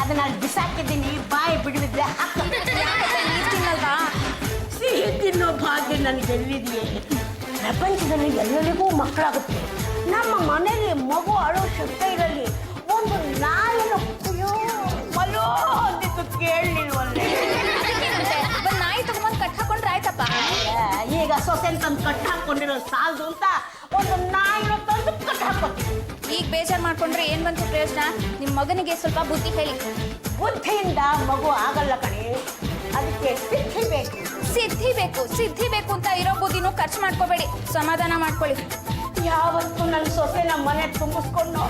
ಅದನ್ನ ಬಿಸಾಕಿದ್ದೀನಿ, ಬಾಯಿ ಬಿಡದಿದ್ರೆ ನೀರು ತಿನ್ನಲ್ವಾ? ಸಿಹಿ ತಿನ್ನೋ ಭಾಗ್ಯ ನನಗೆ ಎಲ್ಲಿದೆಯೇ? ಪ್ರಪಂಚದಲ್ಲಿ ಎಲ್ಲರಿಗೂ ಮಕ್ಕಳಾಗುತ್ತೆ. ನಮ್ಮ ಮನೆಯಲ್ಲಿ ಮಗು ಅಳೋ ಶಬ್ದ ಇರಲಿ, ಒಂದು ನಾಯಿನ ಮಲೋ ಅಂದಿದ್ದು ಕೇಳಲಿಲ್ವಲ್ಲೇ? ಒಂದು ನಾಯಿ ತಗೊಂಡು ಕಟ್ ಹಾಕೊಂಡ್ರೆ ಆಯ್ತಪ್ಪ. ಈಗ ಸೊಸೆನ್ ತಂದು ಕಟ್ ಹಾಕೊಂಡಿರೋ ಸಾಲದು ಅಂತ ಒಂದು ನಾಯಿನ ತಂದು ಕಟ್ ಹಾಕೋತೀನಿ. ಈಗ ಬೇಜಾರು ಮಾಡ್ಕೊಂಡ್ರೆ ಏನ್ ಬಂತು ಪ್ರಯೋಜನ? ನಿಮ್ಮ ಮಗನಿಗೆ ಸ್ವಲ್ಪ ಬುದ್ಧಿ ಹೇಳಿ. ಬುದ್ಧಿಯಿಂದ ಮಗು ಆಗಲ್ಲ ಕಣೆ, ಅದಕ್ಕೆ ಸಿದ್ಧಿ ಬೇಕು. ಸಿದ್ಧಿ ಬೇಕು ಅಂತ ಇರೋ ಬುದ್ಧಿನೂ ಖರ್ಚು ಮಾಡ್ಕೋಬೇಡಿ, ಸಮಾಧಾನ ಮಾಡ್ಕೊಳ್ಳಿ. ಯಾವತ್ತು ನನ್ನ ಸೊಸೆನ ಮನೆ ತುಂಬಿಸ್ಕೊಂಡು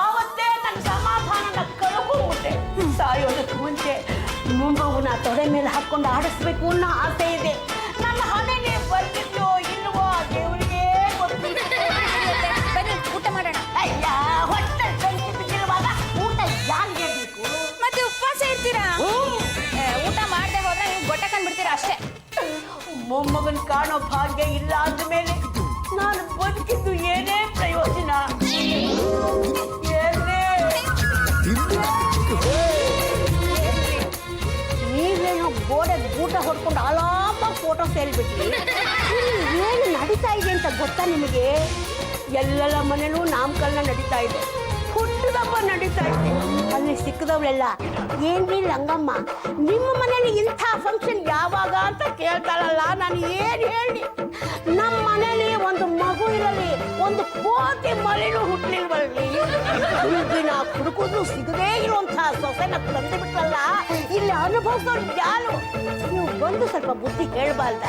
ಆವತ್ತೇ ನನ್ನ ಸಮಾಧಾನನ ಕಳ್ಕೊಂಡ್ಬಿಟ್ಟೆ. ಸಾಯೋದಕ್ಕೆ ಮುಂಚೆ ಮುಂಬಗುನ ತೊಡೆ ಮೇಲೆ ಹಾಕೊಂಡು ಆಡಿಸ್ಬೇಕು ಅನ್ನೋ ಆಸೆ ಇದೆ. ನನ್ನ ಹಣೆಗೆ ಬರ್ತಿದ್ಯೋ ಇಲ್ವೋ ದೇವರಿಗೆ ಗೊತ್ತಿಲ್ಲ. ಬನ್ನಿ ಊಟ ಮಾಡೋಣ. ಅಯ್ಯ, ಹೊಟ್ಟೆ ಸಂಖ್ಯೆ ಬಿದ್ದಿರುವಾಗ ಊಟ ಯಾರಿಗೆ ಬೇಕು? ಮತ್ತೆ ಉಪವಾಸ ಇರ್ತೀರಾ? ಊಟ ಮಾಡದೆ ಹೋದ್ರೆ ನೀವು ಗೊಟ್ಟ ಕಂಡ್ಬಿಡ್ತೀರಾ ಅಷ್ಟೇ. ಮೊಮ್ಮಗನ್ ಕಾಣೋ ಭಾಗ್ಯ ಇಲ್ಲ ಅಂದಮೇಲೆ ನಾನು ಬದುಕಿದ್ದು ಏನೇ ಪ್ರಯೋಜನ? ನೀವೇನೋ ಗೋಡೆ ಗೂಟ ಹೊಡ್ಕೊಂಡು ಆಲಾಪ ಫೋಟೋ ಸೇರಿಬಿಟ್ರಿ. ಏನು ನಡೀತಾ ಇದೆ ಅಂತ ಗೊತ್ತಾ ನಿಮಗೆ? ಎಲ್ಲರ ಮನೇಲೂ ನಾಮಕರಣ ನಡೀತಾ ಇದೆ, ಹುಟ್ಟುದಬ್ಬ ನಡೀತಾ ಇದೆ. ಅಲ್ಲಿ ಸಿಕ್ಕದವಳೆಲ್ಲ ಏನ್ರಿ ರಂಗಮ್ಮ, ನಿಮ್ಮ ಮನೇಲಿ ಇಂಥ ಫಂಕ್ಷನ್ ಯಾವಾಗ ಅಂತ ಕೇಳ್ತಾರಲ್ಲ. ನಾನು ಏನು ಹೇಳಿ? ನಮ್ಮ ಮನೇಲಿ ಒಂದು ಮಗು ಇರಲಿ, ಒಂದು ಕೋತಿ ಮಳೆನೂ ಹುಟ್ಟಲಿಲ್ವಲ್ರಿ. ದಿನ ಹುಡುಕುದ್ರು ಸಿಗದೇ ಇರುವಂಥ ಸೊಸೆನ ತಂದು ಬಿಟ್ರಲ್ಲ. ಇಲ್ಲಿ ಅನುಭವಿಸೋರು ಯಾರು? ನೀವು ಬಂದು ಸ್ವಲ್ಪ ಬುದ್ಧಿ ಹೇಳ್ಬಾರ್ದ?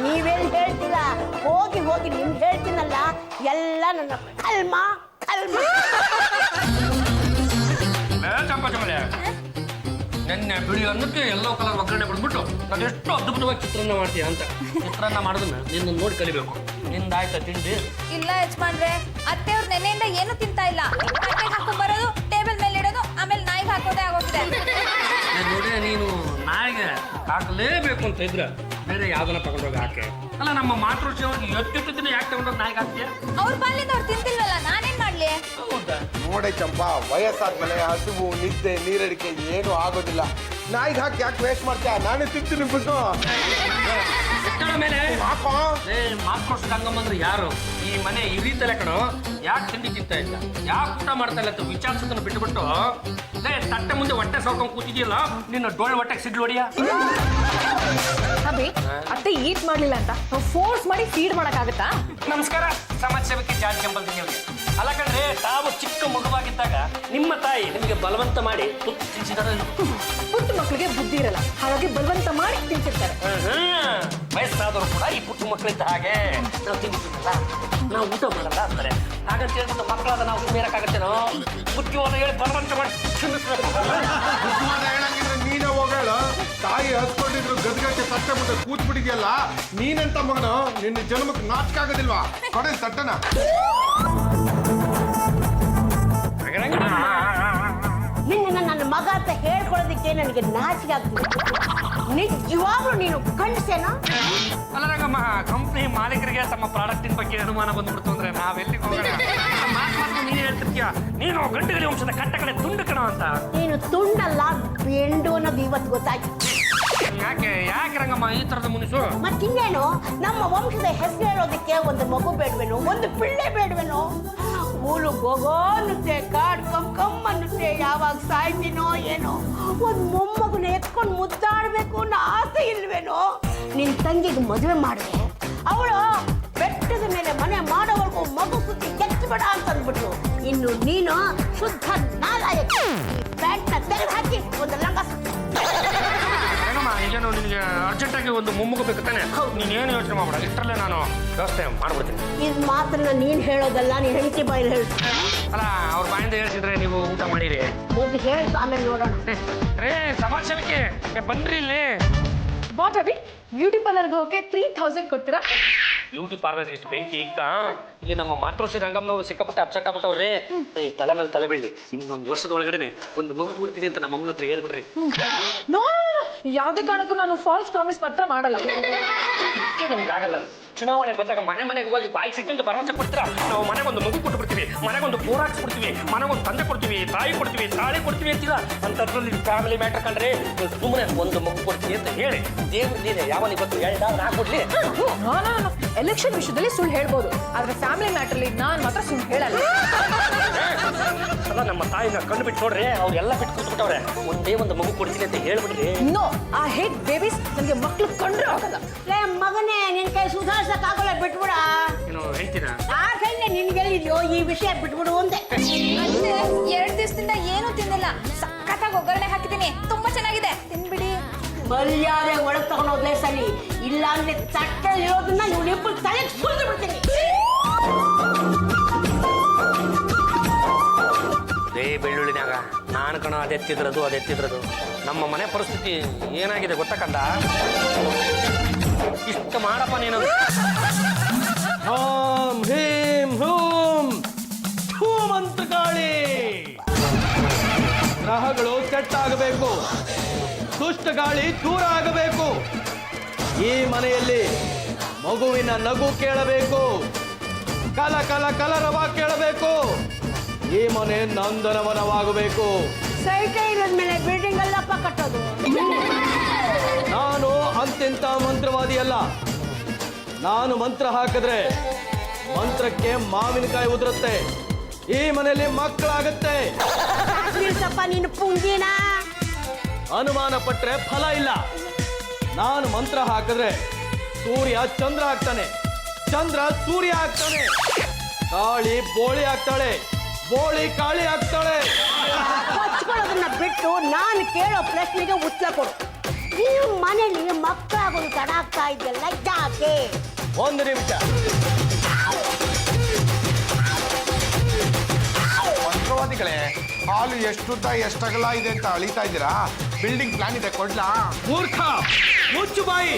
ನೀವೇನು ಹೇಳ್ತೀರಾ? ಹೋಗಿ ಹೋಗಿ ನಿಮ್ಗೆ ಹೇಳ್ತೀನಲ್ಲ, ಎಲ್ಲ ನನ್ನ ಕಲ್ಮ ಕಲ್ಮ. ನೆನ್ನೆ ಬಿಳಿ ಅನ್ನಕ್ಕೆ ಎಲ್ಲೋ ಕಲರ್ ಒಗ್ಗರಣೆ ಬಿಡ್ಬಿಟ್ಟು ನಾನು ಎಷ್ಟು ಅದ್ಭುತವಾಗಿ ಚಿತ್ರಾನ್ನ ಮಾಡ್ತೀಯ ಅಂತ. ಚಿತ್ರಾನ್ನ ಮಾಡೋದನ್ನ ನಿನ್ನ ನೋಡಿ ಕಲಿಬೇಕು. ನಿಂದಾಯ್ತಾ ತಿಂಡಿ? ಇಲ್ಲ ಯಜಮಾನ್ರೆ, ಅತ್ತೆಯವ್ರು ನೆನೆಯಿಂದ ಏನು ತಿಂತಾ ಇಲ್ಲ. ತಟ್ಟೆಗೆ ಹಾಕೊಂಡ್ ಬರೋದು, ಟೇಬಲ್ ಮೇಲೆ ಇಡೋದು, ಆಮೇಲೆ ನಾಯಿಗೆ ಹಾಕೋದೇ ಆಗೋಗಿದೆ. ನೋಡಿ, ನೀನು ನಾಯಿಗೆ ಹಾಕಲೇಬೇಕು ಅಂತ ಇದ್ರೆ ಬೇರೆ ಯಾವ್ದನ್ನ ತಗೊಂಡೋಗಿ ಹಾಕೆ. ಅಲ್ಲ, ನಮ್ಮ ಮಾತೃಶ್ರೀ ಅವ್ರಿಗೆ ಎತ್ತಿಟ್ಟಿದ್ದೀನಿ ಯಾಕೆ ತಗೊಂಡೋಗಿ ನಾಯಿಗೆ ಹಾಕ್ತೀಯ? ಅವ್ರ ಪಾಲಿಂದ ಅವ್ರು ತಿಂತಿಲ್ವಲ್ಲ, ನಾನೇನ್ ಮಾಡ್ಲಿ? ನೋಡೆ ಚಂಪಾ, ವಯಸ್ಸಾದ್ಮೇಲೆ ಹಸಿವು, ನಿದ್ದೆ, ನೀರಡಿಕೆ ಏನು ಆಗೋದಿಲ್ಲ. ನಾಯಿಗೆ ಹಾಕಿ ಯಾಕೆ ವೇಸ್ಟ್ ಮಾಡ್ತೀಯ? ನಾನೇ ತಿಂತೀನಿ ಬಿಟ್ಟು. ಮೇಲೆ ಮಾತೃಶ್ರೀ ರಂಗಮ್ಮಂದ್ರೆ ಯಾರು? ಈ ಮನೆ ಇರೀತಲೆ ಕಣೋ. ಯಾಕೆ ತಿಂಡಿ ತಿಂತ ಇಲ್ಲ, ಯಾಕೆ ಊಟ ಮಾಡ್ತಾ ಇಲ್ಲ ಅಂತ ವಿಚಾರಿಸೋದನ್ನ ಬಿಟ್ಟುಬಿಟ್ಟು ತಟ್ಟೆ ಮುಂದೆ ಹೊಟ್ಟೆ ಸೋರ್ಕೊಂಡು ಕೂತಿದ್ಯಲ್ಲ, ನಿನ್ನ ಡೋಳ್ ಹೊಟ್ಟೆಗೆ ಸಿಡ್ಲು ಹೊಡಿಯ. ಅಭಿ, ಅತ್ತೆ ಈಟ್ ಮಾಡ್ಲಿಲ್ಲ ಅಂತ ನಾವು ಫೋರ್ಸ್ ಮಾಡಿ ಫೀಡ್ ಮಾಡಕ್ಕಾಗತ್ತಾ? ನಮಸ್ಕಾರ, ಸಮಾಜ ಸೇವಕಿ ಜಾರ್ಜ್ ಜಂಬಲ್ದಿನಿ ಅವರಿಗೆ. ಅಲ್ಲ ಕಣ್ರೆ, ತಾವು ಚಿಕ್ಕ ಮಗುವಾಗಿದ್ದಾಗ ನಿಮ್ಮ ತಾಯಿ ನಿಮಗೆ ಬಲವಂತ ಮಾಡಿ ತುತ್ತು ತಿನ್ಸಿದಾರೆ. ಪುಟ್ಟ ಮಕ್ಕಳಿಗೆ ಬುದ್ಧಿ ಇರಲ್ಲ, ಹಾಗಾಗಿ ಬಲವಂತ ಮಾಡಿ ತಿಂತಿರ್ತಾರೆ. ವಯಸ್ಸಾದವರು ಕೂಡ ಈ ಪುಟ್ಟ ಮಕ್ಕಳಿದ್ದ ಹಾಗೆ ನಾವು ತಿಂತಿಲ್ಲ, ನಾವು ಊಟ ಮಾಡಲ್ಲ ಅಂತಾರೆ. ಹಾಗಂತ ಹೇಳ್ಬಿಟ್ಟು ಮಕ್ಕಳಾದ ನಾವು ಸುಮ್ಮೀರಕ್ಕಾಗತ್ತೇನೋ? ಬುದ್ಧಿವಾದ ಹೇಳಿ ಬಲವಂತ ಮಾಡಿ ಹೇಳಂಗಿದ್ರೆ ನೀನೇ ಹೋಗಳ. ತಾಯಿ ಹಸ್ಕೊಂಡಿದ್ರು ಗದ್ಗಕ್ಕೆ ತಟ್ಟೆ ಮುಂದೆ ಕೂತ್ ಬಿಟ್ಟಿದ್ಯಲ್ಲ, ನೀನೆಂತ ಮಗನು? ನಿನ್ನ ಜನ್ಮಕ್ಕೆ ನಾಚಿಕೆ ಆಗೋದಿಲ್ವಾ? ಕೊಡೆ ತಟ್ಟನ. ನಿನ್ನ ನನ್ನ ಮಗ ಅಂತ ಹೇಳ್ಕೊಳ್ಳೋದಕ್ಕೆ ನನಗೆ ನಾಚಿಕೆ ಆಗ್ತದೆ. ನಿಜವಾಗ್ಲೂ ನೀನು ಗಂಡಸೇನಾ? ಅಲ್ಲ ರಂಗಮ್ಮ, ಕಂಪ್ನಿ ಮಾಲೀಕರಿಗೆ ತಮ್ಮ ಪ್ರಾಡಕ್ಟಿನ ಬಗ್ಗೆ ಅನುಮಾನ ಬಂದ್ಬಿಡ್ತು ಅಂದ್ರೆ ನಾವೆಲ್ಲಿ ಹೋಗೋಣ? ಮಾತು ನೀನು ಹೇಳ್ತಿರ್ತೀಯ, ನೀನು ಗಂಡುಗಲಿ ವಂಶದ ಕಟ್ಟ ಕಡೆ ತುಂಡು ಕಣ ಅಂತ. ನೀನು ತುಂಡಲ್ಲ, ಬೆಂಡು ಅನ್ನೋದು ಇವತ್ತು ಗೊತ್ತಾಯ್ತು. ಯಾಕೆ ರಂಗಮ್ಮ ಈ ತರದ ಮುನಿಸು? ಮತ್ತಿನ್ನೇನು, ನಮ್ಮ ವಂಶದ ಹೆಸರು ಹೇಳೋದಕ್ಕೆ ಒಂದು ಮಗು ಬೇಡವೇನೋ, ಒಂದು ಪಿಳ್ಳೆ ಬೇಡವೇನೋ? ಊರು ಗೋಗೋ ಅನ್ನುತ್ತೆ, ಕಾಡ್ ಕಮ್ ಅನ್ನುತ್ತೆ. ಯಾವಾಗ ಸಾಯ್ತೀನೋ ಏನೋ, ಒಂದು ಮೊಮ್ಮಗುನ ಎತ್ಕೊಂಡು ಮುದ್ದಾಡ್ಬೇಕು ಅನ್ನೋ ಆಸೆ ಇಲ್ವೇನೋ? ನಿನ್ ತಂಗಿಗೆ ಮದುವೆ ಮಾಡಿದೆ, ಅವಳು ಬೆಟ್ಟದ ಮೇಲೆ ಮನೆ ಮಾಡೋವರೆಗೂ ಮಗು ಸುದ್ದಿ ಎತ್ತಬೇಡ ಅಂತ ಅಂದ್ಬಿಟ್ರು. ಇನ್ನು ನೀನು ಶುದ್ಧ ನಾಲಾಯಕ. ಪ್ಯಾಂಟ್ನ ತೆಗೆದು ಹಾಕಿ ಒಂದು ಲಂಗ ಈಗೇನು ನಿನಗೆ ಅರ್ಜೆಂಟಾಗಿ ಒಂದು ಮೊಮ್ಮಗು ಬೇಕು ತಾನೆ? ನೀನೇನು ಯೋಚನೆ ಮಾಡ್ಬೇಡ, ಇಷ್ಟರಲ್ಲೇ ನಾನು ವ್ಯವಸ್ಥೆ ಮಾಡ್ಬಿಡ್ತೀನಿ. ಇದು ಮಾತ್ರನ ನೀನು ಹೇಳೋದಲ್ಲ, ನೀನು ಹೆಂಡತಿ ಬಾಯಲ್ಲಿ ಹೇಳು. ಅಲ್ಲ, ಅವ್ರ ಬಾಯಿಂದ ಹೇಳ್ತಿದ್ರೆ ನೀವು ಊಟ ಮಾಡಿರಿ. ಹೋಗಿ ಹೇಳಿ, ಆಮೇಲೆ ನೋಡೋಣ. ರೇ ಸಮಾಜ ಸೇವಕಿ ಬನ್ರಿ ಇಲ್ಲಿ. ಬಾಟ್ ಅಭಿ, ಬ್ಯೂಟಿ ಪಾರ್ಲರ್ಗೆ ಹೋಗಕ್ಕೆ 3000 ಕೊಡ್ತೀರಾ? ಬ್ಯೂಟಿ ಪಾರ್ಲರ್ ಎಷ್ಟು ಬೆಂಕಿ ಈಗ. ಇಲ್ಲಿ ನಮ್ಮ ಮಾತೃಶ್ರೀ ರಂಗಮ್ಮನವರು ಸಿಕ್ಕಾಪಟ್ಟೆ ಅಪ್ಸೆಟ್ ಆಗ್ಬಿಟ್ಟವ್ರೆ. ತಲೆ ಮೇಲೆ ತಲೆ ಬೀಳಿ, ಇನ್ನೊಂದು ವರ್ಷದ ಒಳಗಡೆ ಒಂದು ಮಗು ಕೊಡ್ತೀನಿ ಅಂತ ನಮ್ಮ ಹತ್ರ ಹೇಳ್ಬಿಡ್ರಿ. ನೋ, ಯಾವುದೇ ಕಾರಣಕ್ಕೂ ನಾನು ಫಾಲ್ಸ್ ಪ್ರಾಮಿಸ್ ಮಾತ್ರ ಮಾಡಲ್ಲ. ಆಗಲ್ಲ. ಚುನಾವಣೆ ಬಂದಾಗ ಮನೆಗೆ ಹೋಗಿ ಬಾಯಿ ಸಿಕ್ಕಂತ ಭರವಸೆ ಕೊಡ್ತೀರಾ? ನಾವು ಮನೆಗೊಂದು ಮಗು ಕೊಟ್ಟು ಬಿಡ್ತೀವಿ, ಮನೆಗೊಂದು ಬೋರ್ ಹಾಕ್ಸ್ಬಿಡ್ತೀವಿ, ಮನೆಗೊಂದು ತಂದೆ ಕೊಡ್ತೀವಿ, ತಾಯಿ ಕೊಡ್ತೀವಿ, ತಾಳಿ ಕೊಡ್ತೀವಿ ಅಂತೀರಾ? ಅಂಥದ್ರಲ್ಲಿ ಫ್ಯಾಮಿಲಿ ಮ್ಯಾಟರ್ ಕಂಡ್ರೆ ಸುಮ್ಮನೆ ಒಂದು ಮಗು ಕೊಡ್ತೀವಿ ಅಂತ ಹೇಳಿ ದೇವ್ರು ನೀನೆ ಯಾವನ್ ಇವತ್ತು ಹಾಕ್ಬಿಡ್ಲಿ. ನಾನು ಎಲೆಕ್ಷನ್ ವಿಷಯದಲ್ಲಿ ಸುಳ್ಳು ಹೇಳ್ಬೋದು, ಆದ್ರೆ ಫ್ಯಾಮಿಲಿ ಮ್ಯಾಟರ್ಲಿ ನಾನ್ ಮಾತ್ರ ಸುಳ್ಳು ಹೇಳಲ್ಲ. ಅಲ್ಲ ನಮ್ಮ ತಾಯಿನ ಕಣ್ಣು ಬಿಟ್ಟು ನೋಡ್ರಿ, ಅವ್ರೆಲ್ಲ ಬಿಟ್ಟು ಕೂತ್ಬಿಟ್ಟವ್ರೆ. ಒಂದೇ ಒಂದು ಮಗು ಕೊಡ್ತೀನಿ ಅಂತ ಹೇಳ್ಬಿಡ್ರಿ. ನೋ, ಆ ಹೇಟ್ ಬೇಬೀಸ್ ನನಗೆ ಮಕ್ಳು ಕಂಡ್ರೆ ಆಗಲ್ಲ. ಲೇ ಮಗನೇ, ನಿನ್ ಕೈ ಸುಧಾರಿಸಕ್ ಆಗೋಲ್ಲ, ಬಿಟ್ಬಿಡ. ಏನು ಹೇಳ್ತೀರಾ? ಆ ಕೈನೇ ನಿನ್ಗೆಲ್ಲಿದ್ಯೋ ಈ ವಿಷಯ ಬಿಟ್ಬಿಡು ಅಂದೆ. ಅತ್ತೆ 2 ದಿವಸದಿಂದ ಏನು ತಿಂದಿಲ್ಲ, ಸಖತ್ತಾಗಿ ಒಗ್ಗರಣೆ ಹಾಕಿದ್ದೀನಿ, ತುಂಬಾ ಚೆನ್ನಾಗಿದೆ, ತಿನ್ಬಿಡಿ. ಮರ್ಯಾದೆ ಒಳಗ್ ತಗೊಂಡೋದ್ಲೇ ಸರಿ, ಇಲ್ಲ ಅಂದ್ರೆ ತಟ್ಟಲ್ಲಿ ಇರೋದನ್ನ ಇವಳಿಬ್ಬರು ತಲೆಗೆ ಸುರಿದು ಬಿಡ್ತೀನಿ. ಬೆಳ್ಳುಳ್ಳಿನಾಗ ನಾನು ಕಣ ಅದೆತ್ತಿದ್ರದು ನಮ್ಮ ಮನೆ ಪರಿಸ್ಥಿತಿ ಏನಾಗಿದೆ ಗೊತ್ತಕ್ಕಂಡ. ಇಷ್ಟು ಮಾಡಪ್ಪ ನೀನು. ಹಾಂ ಹೀಂ ಹೂಂ ಹೂ ಮಂತ್ರಗಾಳಿ. ಗ್ರಹಗಳು ಸೆಟ್ ಆಗಬೇಕು, ದುಷ್ಟ ಗಾಳಿ ದೂರ ಆಗಬೇಕು. ಈ ಮನೆಯಲ್ಲಿ ಮಗುವಿನ ನಗು ಕೇಳಬೇಕು, ಕಲರವ ಕೇಳಬೇಕು. ಈ ಮನೆ ನಂದನವನವಾಗಬೇಕು. ಸೈಟೇ ಇರೋದ್ಮೇಲೆ ಬಿಲ್ಡಿಂಗ್ ಎಲ್ಲಪ್ಪ ಕಟ್ಟೋದು. ನಾನು ಅಂತಿಂತ ಮಂತ್ರವಾದಿ ಅಲ್ಲ. ನಾನು ಮಂತ್ರ ಹಾಕಿದ್ರೆ ಮಂತ್ರಕ್ಕೆ ಮಾವಿನಕಾಯಿ ಉದುರುತ್ತೆ, ಈ ಮನೆಯಲ್ಲಿ ಮಕ್ಕಳಾಗತ್ತೆ. ನಿಲ್ಸಪ್ಪ ನೀನು ಪುಂಗಿನ. ಅನುಮಾನ ಪಟ್ರೆ ಫಲ ಇಲ್ಲ. ನಾನು ಮಂತ್ರ ಹಾಕಿದ್ರೆ ಸೂರ್ಯ ಚಂದ್ರ ಆಗ್ತಾನೆ, ಚಂದ್ರ ಸೂರ್ಯ ಆಗ್ತಾನೆ, ಕಾಳಿ ಬೋಳಿ ಆಗ್ತಾಳೆ, ಬೋಳಿ ಕಾಳಿ ಆಗ್ತಾಳೆ. ಹಚ್ಕೊಳ್ಳೋದನ್ನ ಬಿಟ್ಟು ನಾನು ಕೇಳೋ ಪ್ರಶ್ನೆಗೆ ಉತ್ತರ ಕೊಡು. ನೀವು ಮನೇಲಿ ಮಕ್ಕಳಾಗೋದು ತಡ ಆಗ್ತಾ ಇದೆಯಲ್ಲ, ಯಾಕೆ? ಒಂದು ನಿಮಿಷ. ಮಂತ್ರವಾದಿಗಳೇ, ಹಾಲು ಎಷ್ಟುದ್ದ ಎಷ್ಟಗಲ ಇದೆ ಅಂತ ಅಳಿತಾ ಇದ್ದೀರಾ? ಬಿಲ್ಡಿಂಗ್ ಪ್ಲಾನ್ ಇದೆ, ಕೊಡ್ಲಾ? ಮೂರ್ಖ, ಮುಚ್ಚು ಬಾಯಿ.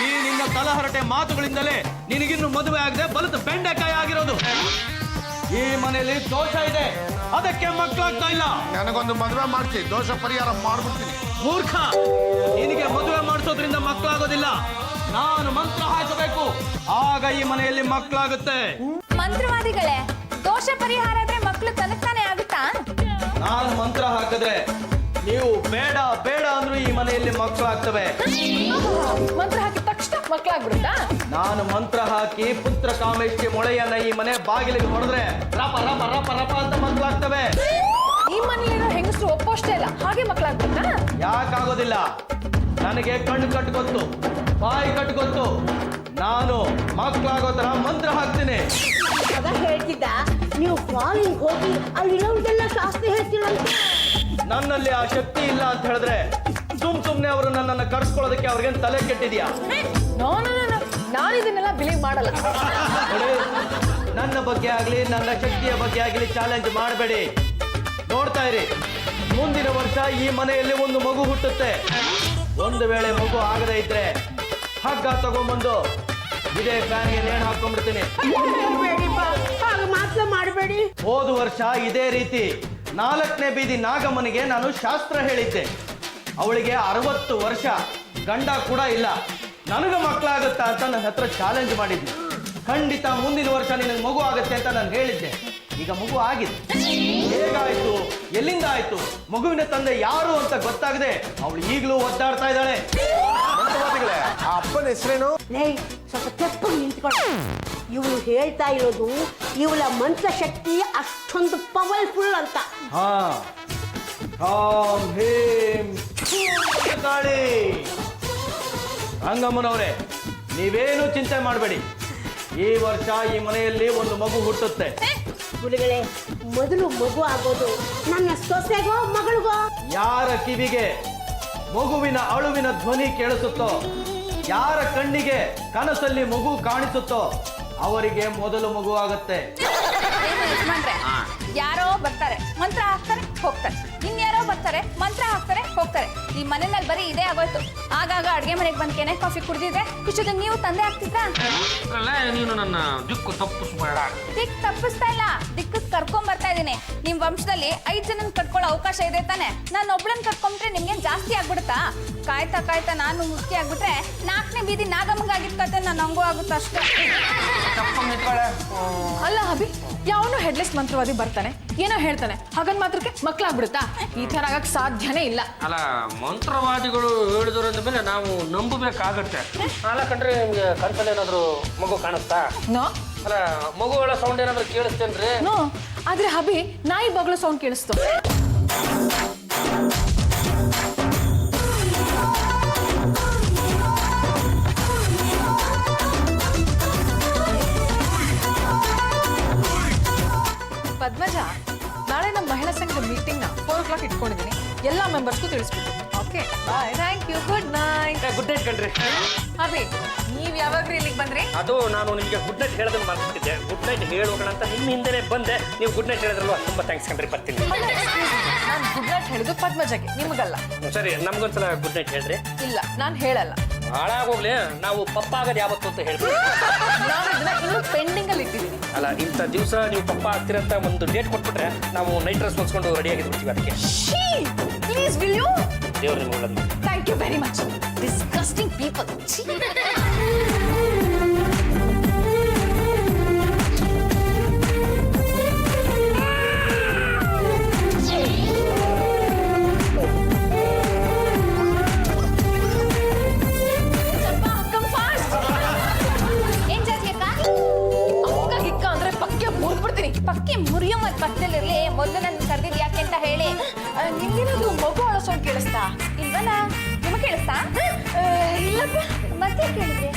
ಈ ನಿನ್ನ ತಲಹರಟೆ ಮಾತುಗಳಿಂದಲೇ ನಿನಗಿನ್ನು ಮದುವೆ ಆಗದೆ ಬಲದ ಬೆಂಡೆಕಾಯಿ ಆಗಿರೋದು. ಈ ಮನೆಯಲ್ಲಿ ದೋಷ ಇದೆ, ಅದಕ್ಕೆ ಮಕ್ಕಳಾಗ್ತಾ ಇಲ್ಲ. ನನಗೊಂದು ಮದುವೆ ಮಾಡಿಸಿ, ದೋಷ ಪರಿಹಾರ ಮಾಡ್ಬಿಡ್ತೀನಿ. ಮೂರ್ಖ, ನಿನಗೆ ಮದುವೆ ಮಾಡಿಸೋದ್ರಿಂದ ಮಕ್ಕಳಾಗೋದಿಲ್ಲ. ನಾನು ಮಂತ್ರ ಹಾಕಬೇಕು, ಆಗ ಈ ಮನೆಯಲ್ಲಿ ಮಕ್ಕಳಾಗುತ್ತೆ. ಮಂತ್ರವಾದಿಗಳೇ, ದೋಷ ಪರಿಹಾರ ಆದ್ರೆ ಮಕ್ಳು ತನಕ್ತಾನೆ ಆಗುತ್ತಾ? ನಾನು ಮಂತ್ರ ಹಾಕಿದ್ರೆ ನೀವು ಬೇಡ ಬೇಡ ಅಂದ್ರೂ ಈ ಮನೆಯಲ್ಲಿ ಮಕ್ಕಳಾಗ್ತವೆ. ಮಂತ್ರ ಹಾಕಿದ ತಕ್ಷಣ ಮಕ್ಳಾಗ್ಬಿಡುತ್ತಾ? ನಾನು ಮಂತ್ರ ಹಾಕಿ ಪುತ್ರ ಕಾಮೇಷ್ಟಿ ಮೊಳೆಯನ್ನ ಈ ಮನೆ ಬಾಗಿಲಿಗೆ ಹೊಡೆದ್ರೆ ರಪ ರಪ ರಪ ರಪ ಅಂತ ಮಕ್ಕಳಾಗ್ತವೆ. ಈ ಮನೆಯಲ್ಲಿರೋ ಹೆಂಗಸರು ಒಪ್ಪೋಷ್ಟೇ ಇಲ್ಲ, ಹಾಗೆ ಮಕ್ಳಾಗ್ಬಿಡುತ್ತಾ? ಯಾಕಾಗೋದಿಲ್ಲ? ನನಗೆ ಕಣ್ಣು ಕಟ್ಟು ಗೊತ್ತು, ಬಾಯಿ ಕಟ್ಟು ಗೊತ್ತು. ನಾನು ಮಕ್ಕಳಾಗೋ ತರ ಮಂತ್ರ ಹಾಕ್ತೀನಿ. ಆಗ ಹೇಳ್ತಿದ್ದ, ನೀವು ಫಾಲಿಂಗ್ ಹೋಗಿ ಅಲ್ಲಿರೋದೆಲ್ಲ ಶಾಸ್ತ್ರ ಹೇಳ್ತೀರಂತೆ. ನನ್ನಲ್ಲಿ ಆ ಶಕ್ತಿ ಇಲ್ಲ ಅಂತ ಹೇಳಿದ್ರೆ ಸುಮ್ನೆ ಅವರು ನನ್ನನ್ನು ಕರ್ಸ್ಕೊಳ್ಳೋದಕ್ಕೆ ಅವ್ರಿಗೇನು ತಲೆ ಕೆಟ್ಟಿದ್ಯಾ? ನೋ, ನಾನು ಇದನ್ನೆಲ್ಲ ಬಿಲೀವ್ ಮಾಡಲ್ಲ. ನೋಡಿ, ನನ್ನ ಬಗ್ಗೆ ಆಗ್ಲಿ ನನ್ನ ಶಕ್ತಿಯ ಬಗ್ಗೆ ಆಗ್ಲಿ ಚಾಲೆಂಜ್ ಮಾಡಬೇಡಿ. ನೋಡ್ತಾ ಇರಿ, ಮುಂದಿನ ವರ್ಷ ಈ ಮನೆಯಲ್ಲಿ ಒಂದು ಮಗು ಹುಟ್ಟುತ್ತೆ. ಒಂದು ವೇಳೆ ಮಗು ಆಗದೇ ಇದ್ರೆ ಹಗ್ಗ ತಗೊಂಡ್ಬಂದು ಇದೇ ಫ್ಯಾನ್ಗೆ ನೇಣು ಹಾಕೊಂಡ್ಬಿಡ್ತೀನಿ. ಮಾತ್ರ ಮಾಡಬೇಡಿ. ಹೋದ ವರ್ಷ ಇದೇ ರೀತಿ 4ನೇ ಬೀದಿ ನಾಗಮ್ಮನಿಗೆ ನಾನು ಶಾಸ್ತ್ರ ಹೇಳಿದ್ದೆ. ಅವಳಿಗೆ 60 ವರ್ಷ, ಗಂಡ ಕೂಡ ಇಲ್ಲ. ನನಗೆ ಮಕ್ಕಳಾಗುತ್ತಾ ಅಂತ ನನ್ನ ಹತ್ರ ಚಾಲೆಂಜ್ ಮಾಡಿದ್ದೆ. ಖಂಡಿತ ಮುಂದಿನ ವರ್ಷ ನಿನಗೆ ಮಗು ಆಗುತ್ತೆ ಅಂತ ನಾನು ಹೇಳಿದ್ದೆ. ಈಗ ಮಗು ಆಗಿದೆ. ಹೇಗಾಯ್ತು, ಎಲ್ಲಿಂದ ಆಯ್ತು, ಮಗುವಿನ ತಂದೆ ಯಾರು ಅಂತ ಗೊತ್ತಾಗದೆ ಅವಳು ಈಗಲೂ ಒದ್ದಾಡ್ತಾ ಇದ್ದಾಳೆ. ಮಂತ್ರವಾದಿಗಳೇ, ಆ ಅಪ್ಪನ ಹೆಸರೇನು? ಲೇ, ಸ್ವಲ್ಪ ತೆಪ್ಪಗೆ ನಿಂತ್ಕೊಂಡು. ಇವಳು ಹೇಳ್ತಾ ಇರೋದು ಇವಳ ಮಂತ್ರ ಶಕ್ತಿ ಅಷ್ಟೊಂದು ಪವರ್ಫುಲ್ ಅಂತ. ಹಾ, ಹಾಂ ಹೀಂ ಗಾಳಿ. ರಂಗಮ್ಮನವರೇ, ನೀವೇನು ಚಿಂತೆ ಮಾಡಬೇಡಿ. ಈ ವರ್ಷ ಈ ಮನೆಯಲ್ಲಿ ಒಂದು ಮಗು ಹುಟ್ಟುತ್ತೆ. ಗುರುಗಳೇ, ಮೊದಲು ಮಗು ಆಗೋದು ನನ್ನ ಸೊಸೆಗೋ ಮಗಳಿಗೋ? ಯಾರ ಕಿವಿಗೆ ಮಗುವಿನ ಅಳುವಿನ ಧ್ವನಿ ಕೇಳಿಸುತ್ತೋ, ಯಾರ ಕಣ್ಣಿಗೆ ಕನಸಲ್ಲಿ ಮಗು ಕಾಣಿಸುತ್ತೋ ಅವರಿಗೆ ಮೊದಲು ಮಗು ಆಗುತ್ತೆ. ಏನು ಯಜಮಾನ್ರೆ, ಯಾರೋ ಬರ್ತಾರೆ, ಮಂತ್ರ ಹಾಕ್ತಾರೆ, ಹೋಗ್ತಾರೆ. ಇನ್ಯಾರೋ ಬರ್ತಾರೆ ಮಂತ್ರ ಹಾಕ್ತಾರೆ ಹೋಗ್ತಾರೆ. ಈ ಮನೆಯಲ್ಲಿ ಬರೀ ಇದೇ ಆಗೋಯ್ತು. ಆಗಾಗ ಅಡ್ಗೆ ಮನೆಗೆ ಬಂದು ಕೆನೆ ಕಾಫಿ ಕುಡಿದಿದ್ರೆ ಇಷ್ಟೊತ್ತಿಗೆ ನೀವು ತಂದೆ ಆಗ್ತಿದ್ರಾ? ಅಲ್ಲೇ ನೀನು ನನ್ನ ದಿಕ್ಕು ತಪ್ಪಿಸ್ಬೇಡ. ದಿಕ್ ತಪ್ಪಿಸ್ತಾ ಇಲ್ಲ, ದಿಕ್ಕಕ್ಕೆ ಕರ್ಕೊಂಡ್ ಬರ್ತಾ ಇದೀನಿ. ನಿಮ್ ವಂಶದಲ್ಲಿ 5 ಜನನ್ ಕಟ್ಕೊಳ್ಳೋ ಅವಕಾಶ ಇದೆ ತಾನೆ. ನಾನು ಒಬ್ಳನ್ ಕಟ್ಕೊಂಡ್ರೆ ನಿಮ್ಗೆ ಜಾಸ್ತಿ ಆಗ್ಬಿಡುತ್ತಾ? ಕಾಯ್ತಾ ಕಾಯ್ತಾ ನಾನು ಮುಖ್ಯ ಆಗ್ಬಿಟ್ರೆ 4ನೇ ಬೀದಿ ನಾಗಮ್ಮಗಾಗಿದ್ ಕತೆ ನಾನು ಹಂಗೂ ಆಗುತ್ತಾ ಅಷ್ಟೇ. ಅಲ್ಲ ಅಭಿ, ಯಾವನು ಹೆಡ್ಲೆಸ್ ಮಂತ್ರವಾದಿ ಬರ್ತಾನೆ, ಏನೋ ಹೇಳ್ತಾನೆ, ಹಾಗನ್ ಮಾತ್ರಕ್ಕೆ ಮಕ್ಳಾಗ್ಬಿಡುತ್ತಾ? ಈ ತರ ಆಗಕ್ ಸಾಧ್ಯನೇ ಇಲ್ಲ. ಅಲ್ಲ, ಮಂತ್ರವಾದಿಗಳು ಹೇಳಿದ್ರಂದ ಮೇಲೆ ನಾವು ನಂಬಬೇಕಾಗತ್ತೆ. ಅಲ್ಲ ಕಂಡ್ರೆ ನಿಮ್ಗೆ ಕನ್ಸಲ್ಲಿ ಏನಾದ್ರು ಮಗು ಕಾಣುತ್ತಾ? ನೋ ಅಲ್ಲ, ಮಗುಗಳ ಸೌಂಡ್ ಏನಾದ್ರು ಕೇಳಿಸ್ತೇನ್ರಿ? ನೋ, ಆದ್ರೆ ಅಭಿ ನಾಯಿ ಬಗ್ಲೋ ಸೌಂಡ್ ಕೇಳಿಸ್ತು. ಪದ್ಮಜ, ನಾಳೆ ನಮ್ಮ ಮಹಿಳಾ ಸಂಘದ ಮೀಟಿಂಗ್ನ 4 o'clock ಇಟ್ಕೊಂಡಿದ್ದೀನಿ. ಎಲ್ಲ ಮೆಂಬರ್ಸ್ಗೂ ತಿಳಿಸ್ಬಿಟ್ಟು. Okay bye. Thank you. Good night. Good night ಕಣ್ರಿ. ಅಭಿ, ನೀವ್ ಯಾವಾಗ್ರಿ ಇಲ್ಲಿಗೆ ಬಂದ್ರಿ? ಅದು ನಾನು ನಿಮಗೆ ಗುಡ್ ನೈಟ್ ಹೇಳೋದನ್ನ ಮಾಡ್ಬಿಟ್ಟಿದ್ದೆ. ಗುಡ್ ನೈಟ್ ಹೇಳೋಣ ಅಂತ ನಿಮ್ಮ ಹಿಂದೆನೆ ಬಂದೆ. ನೀವು ಗುಡ್ ನೈಟ್ ಹೇಳಿದ್ರಲ್ವಾ, ತುಂಬಾ ಥ್ಯಾಂಕ್ಸ್ ಕಣ್ರಿ. ಬರ್ತೀನಿ. ನಾನು ಗುಡ್ ನೈಟ್ ಹೇಳಿದ್ದು ಪದ್ಮಜಗೆ, ನಿಮಗಲ್ಲ. ಸರಿ, ನಮ್ಗೊಂದ್ಸಲ ಗುಡ್ ನೈಟ್ ಹೇಳ್ರಿ. ಇಲ್ಲ, ನಾನು ಹೇಳಲ್ಲ. ಹಾಳಾಗೋಗ್ಲಿ, ನಾವು ಪಪ್ಪ ಆಗೋದು ಯಾವತ್ತು ಅಂತ ಹೇಳ್ತೀವಿ. ನಾನು ಇದನ್ನ ಇನ್ನೂ ಪೆಂಡಿಂಗ್ ಅಲ್ಲಿ ಇಟ್ಟಿದ್ದೀನಿ. ಅಲ್ಲ, ಇಂಥ ದಿವಸ ನೀವು ಪಪ್ಪ ಆಗ್ತಿರಂತ ಒಂದು ಡೇಟ್ ಕೊಟ್ಬಿಟ್ರೆ ನಾವು ನೈಟ್ ಡ್ರೆಸ್ ಹೊಲ್ಸ್ಕೊಂಡು ರೆಡಿ ಆಗಿರ್ತೀವಿ. ಅದಕ್ಕೆ ಪ್ಲೀಸ್ ವಿಲ್ ಯು? ದೇವ್ರ ನಿಮ್ಗೆ ಒಳ್ಳೇದು. Thank you very much. Disgusting people. ಪಕ್ಕಿ ಮುರಿಯೋ ಮತ್ತೆ ಪಕ್ಕದಲ್ಲಿರ್ಲಿ. ಮೊದಲು ನನ್ನ ಕರೆದಿದ್ದು ಯಾಕೆ ಅಂತ ಹೇಳಿ. ನಿಮ್ಗೇನಾದ್ರು ಮಗು ಅಳೋ ಸೌಂಡ್ ಕೇಳಿಸ್ತಾ? ಇಲ್ವಲ್ಲ, ನಿಮಗೆ ಕೇಳಿಸ್ತಾ? ಇಲ್ಲಪ್ಪ. ಮತ್ತೆ ಕೇಳಿದ್ರಿ?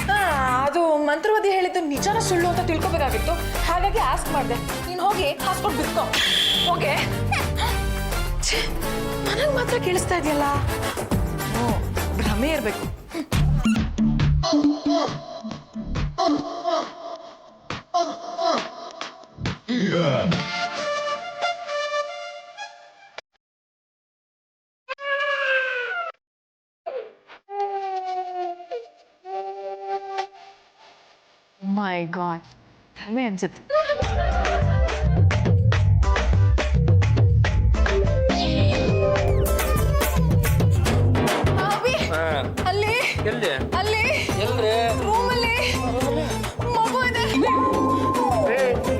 ಅದು ಮಂತ್ರವಾದಿ ಹೇಳಿದ್ದು ನಿಜನ ಸುಳ್ಳು ಅಂತ ತಿಳ್ಕೊಬೇಕಾಗಿತ್ತು, ಹಾಗಾಗಿ ಆಸ್ಕ್ ಮಾಡಿದೆ. ನೀನು ಹೋಗಿ ಹಾಸ್ಕೊಂಡು ಬಿಡ್ಕೊ. ಹೋಗೆ. ನನಗೆ ಮಾತ್ರ ಕೇಳಿಸ್ತಾ ಇದೆಯಲ್ಲ. ಭ್ರಮೆ ಇರಬೇಕು. ಮೈ ಗಾಡ್, ಭ್ರಮೆ ಅನ್ಸುತ್ತೆ. ಅಲ್ಲಿ ಎಲ್ಲಿ ಅಲ್ಲಿ ಎಲ್ರಿ? ರೂಮಲ್ಲಿ ಮಗು ಇದೆ.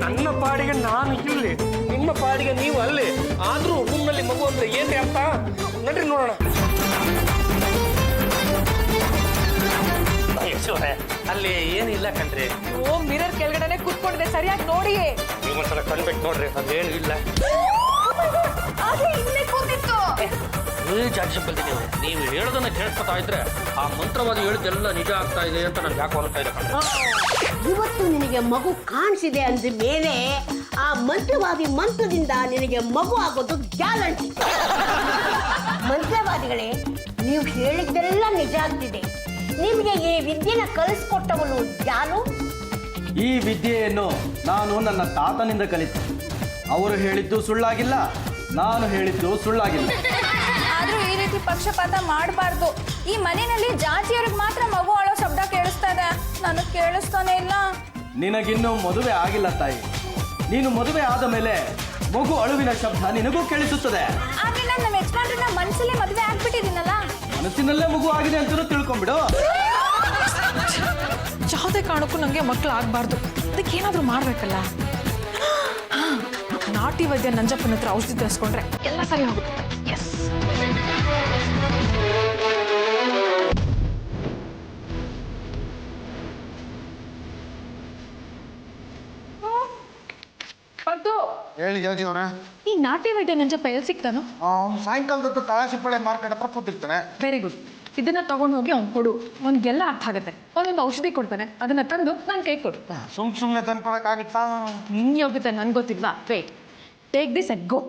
ನನ್ನ ಪಾಡಿಗೆ ನಾನು ಇಲ್ಲಿ, ನಿಮ್ಮ ಪಾಡಿಗೆ ನೀವು ಅಲ್ಲಿ. ಆದ್ರೂ ರೂಮ್ನಲ್ಲಿ ಮಗು ಅಂದ್ರೆ ಏನ್ರಿ ಅರ್ಥ? ನಡ್ರಿ ನೋಡೋಣ. ಅಲ್ಲಿ ಏನಿಲ್ಲ ಕಣ್ರಿ. ಓ, ಮಿರರ್ ಕೆಳಗಡೆನೆ ಕೂತ್ಕೊಂಡಿದೆ, ಸರಿಯಾಗಿ ನೋಡಿ. ನೀವು ಒಂದ್ಸಲ ಕಣ್ಬೇಕು ನೋಡ್ರಿ, ಅದೇನು ಇಲ್ಲ. ಇಲ್ಲೇ ಕೂತಿತ್ತು. ಜಾಡ್ಸಿ ಬಂದಿದ್ದೇವೆ. ನೀವು ಹೇಳೋದನ್ನ ಕೇಳಿಸ್ಕೊತಾ ಇದ್ರೆ ಆ ಮಂತ್ರವಾದಿ ಹೇಳಿದ್ದೆಲ್ಲ ನಿಜ ಆಗ್ತಾ ಇದೆ ಅಂತ ನನ್ಗೆ ಯಾಕೆ ಅನಿಸ್ತಾ ಇದೆ ಕಣ್ರಿ. ಇವತ್ತು ನಿನಗೆ ಮಗು ಕಾಣಿಸಿದೆ ಅಂದ ಮೇಲೆ ಆ ಮಂತ್ರವಾದಿ ಮಂತ್ರದಿಂದ ನಿನಗೆ ಮಗು ಆಗೋದು ಗ್ಯಾರಂಟಿ. ಮಂತ್ರವಾದಿಗಳೇ, ನೀವು ಹೇಳಿದ್ದೆಲ್ಲ ನಿಜ ಆಗ್ತಿದೆ. ನಿಮಗೆ ಈ ವಿದ್ಯೆನ ಕಲಿಸ್ಕೊಟ್ಟವನು ಯಾರು? ಈ ವಿದ್ಯೆಯನ್ನು ನಾನು ನನ್ನ ತಾತನಿಂದ ಕಲಿತೆ. ಅವರು ಹೇಳಿದ್ದು ಸುಳ್ಳಾಗಿಲ್ಲ, ನಾನು ಹೇಳಿದ್ದು ಸುಳ್ಳಾಗಿಲ್ಲ. ಆದ್ರೂ ಈ ರೀತಿ ಪಕ್ಷಪಾತ ಮಾಡಬಾರ್ದು. ಈ ಮನೆಯಲ್ಲಿ ಜಾತಿಯವ್ರಿಗೆ ಮಾತ್ರ ಮಗು ಅಳೋ ಶಬ್ದ ಕೇಳಿಸ್ತಾ ಇದೆ, ನನಗೆ ಕೇಳಿಸ್ತಾನೆ ಇಲ್ಲ. ನಿನಗಿನ್ನೂ ಮದುವೆ ಆಗಿಲ್ಲ ತಾಯಿ. ನೀನು ಮದುವೆ ಆದ ಮೇಲೆ ಮಗು ಅಳುವಿನ ಶಬ್ದ ನಿನಗೂ ಕೇಳಿಸುತ್ತದೆ. ಆದ್ರೆ ನಾನು ನಮ್ಮ ಯಜಮಾನ್ರನ್ನ ಮನಸ್ಸಲ್ಲೇ ಮದುವೆ ಆಗ್ಬಿಟ್ಟಿದ್ದೀನಲ್ಲ. ಮನಸ್ಸಿನಲ್ಲೇ ಮಗು ಆಗಿದೆ ಅಂತ ತಿಳ್ಕೊಂಡ್ಬಿಡು. ಯಾವುದೇ ಕಾರಣಕ್ಕೂ ನನಗೆ ಮಕ್ಕಳು ಆಗಬಾರ್ದು. ಅದಕ್ಕೆ ಏನಾದರೂ ಮಾಡಬೇಕಲ್ಲ. ನಾಟಿ ವೈದ್ಯ ನಂಜಪ್ಪನ ಹತ್ರ ಔಷಧಿ ತರಿಸ್ಕೊಂಡ್ರೆ ಎಲ್ಲ ಸರಿ ಹೋಗುತ್ತೆ. ಎಸ್. ಹೇಳಿ ಜೀವನ. ಈ ನಾಟಿ ವೈದ್ಯ ನಂಜಪ್ಪ ಎಲ್ಲಿ ಸಿಗ್ತಾನೋ? ಸಾಯಂಕಾಲದ ತಾಳಸಿಪ್ಪಳೆ ಮಾರ್ಕೆಟ್ ಹತ್ರ ಕೂತಿರ್ತಾನೆ. Very good. ಇದನ್ನ ತಗೊಂಡು ಹೋಗಿ ಅವ್ನು ಕೊಡು, ಅವ್ನಿಗೆಲ್ಲ ಅರ್ಥ ಆಗುತ್ತೆ. ಅವನೊಂದು ಔಷಧಿ ಕೊಡ್ತಾನೆ, ಅದನ್ನ ತಂದು ನನ್ನ ಕೈ ಕೊಡು. ಸುಮ್ಮನೆ ತಂದ್ಕೊಳಕ್ಕಾಗುತ್ತಾ? ನಿನ್ ಯೋಗ್ಯತೆ ನನ್ಗೆ ಗೊತ್ತಿಲ್ವಾ? Wait, take this and go.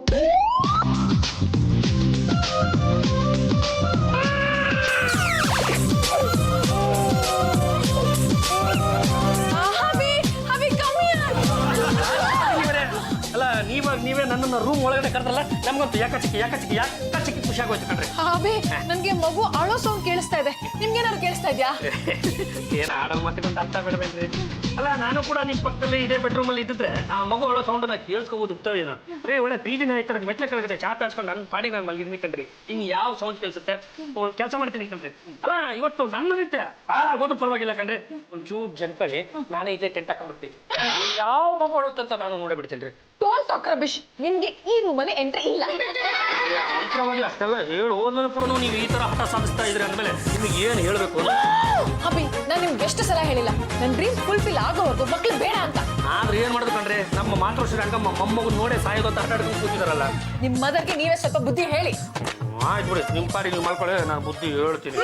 ಅಲ್ಲ, ನೀವೇ ನನ್ನನ್ನು ರೂಮ್ ಒಳಗಡೆ ಕರೆದ್ರಲ್ಲ ನಮ್ಗಂತೂ ಯಾಕಚಿಕ್ಕಿ ಖುಷಿ ಆಗೋಯ್ತು ಕಣ್ರಿ. ಅಭಿ ನನ್ಗೆ ಮಗು ಅಳೋ ಸೌಂಡ್ ಕೇಳಿಸ್ತಾ ಇದೆ. ನಿಮ್ಗೇನಾದ್ರು ಕೇಳಿಸ್ತಾ ಇದ್ಯಾ? ಏನ್ ಆಡೋ ಮತ್ತೆ ಅರ್ಥ ಬಿಡಬೇಕ್ರಿ. ಅಲ್ಲ ನಾನು ಕೂಡ ನಿಮ್ ಪಕ್ಕದಲ್ಲಿ ಇದೇ ಬೆಡ್ರೂಮ್ ಅಲ್ಲಿ ಇದ್ದಿದ್ರೆ ಆ ಮಗು ಅಳೋ ಸೌಂಡ್ ನಾ ಕೇಳಿಸ್ಕೋಬಹುದು ಉತ್ತವೇನು. ಒಳ್ಳೆ ಬೀದಿನ ಆಯ್ತಾರೆ ಮೆಟ್ಲ ಕೆಳಗಡೆ ಚಾ ತಾಡ್ಸ್ಕೊಂಡು ನನ್ನ ಪಾಡಿಗೆ ನಾನು ಮಲಗಿದ್ನಿ ಕಣ್ರಿ. ಹಿಂಗ್ ಯಾವ ಸೌಂಡ್ ಕೇಳಿಸುತ್ತೆ ಕೆಲಸ ಮಾಡ್ತೀನಿ ಕಣ್ರಿ. ಅಲ್ಲ ಇವತ್ತು ನನ್ನದಿತ್ತೆ ಆಗೋದು ಪರವಾಗಿಲ್ಲ ಕಣ್ರಿ. ಒಂಚೂರು ಜನಪಲ್ಲಿ ನಾನೇ ಇದೇ ಟೆಂಟ್ ಹಾಕೊಂಡ್ಬಿಡ್ತೀನಿ. ಯಾವ ಮಗು ಅಳುತ್ತಂತ ನಾನು ನೋಡಬಿಡ್ತೇನೆ. Don't talk rubbish. ನಿನ್ಗೆ ಈ ರೂಮಲ್ಲಿ ಎಂಟ್ರಿ ಇಲ್ಲ. ಅಂತರವಾಗಿ ಅಷ್ಟೆಲ್ಲ ಹೇಳಿ ಹೋದ್ಮೇಲೆ ಕೂಡ ನೀವು ಈ ತರ ಹಠ ಸಾಧಿಸ್ತಾ ಇದ್ರಿ ಅಂದ್ಮೇಲೆ ನಿಮಗೆ ಏನು ಹೇಳ್ಬೇಕು? ಅಭಿ ನಾನು ನಿಮ್ಗೆ ಎಷ್ಟು ಸಲ ಹೇಳಿಲ್ಲ ನನ್ನ ಡ್ರೀಮ್ ಫುಲ್ಫಿಲ್ ಆಗೋವರೆಗೂ ಮಕ್ಳು ಬೇಡ ಅಂತ. ಆದ್ರೆ ಏನ್ ಮಾಡುದು ಕಣ್ರಿ, ನಮ್ಮ ಮಾತೃಶ್ರೀ ರಂಗಮ್ಮ ಮೊಮ್ಮಗು ನೋಡೇ ಸಾಯೋದು ಅಂತ ಹಠಾಡ್ಕೊಂಡು ಕೂತಿದಾರಲ್ಲ. ನಿಮ್ ಮದರ್ಗೆ ನೀವೇ ಸ್ವಲ್ಪ ಬುದ್ಧಿ ಹೇಳಿ. ಆಯ್ತು ಬಿಡಿ, ನಿಮ್ಮ ಪಾಡಿ ನೀವು ಮಾಡ್ಕೊಳ್ಳಿ, ನಾನು ಬುದ್ಧಿ ಹೇಳ್ತೀನಿ.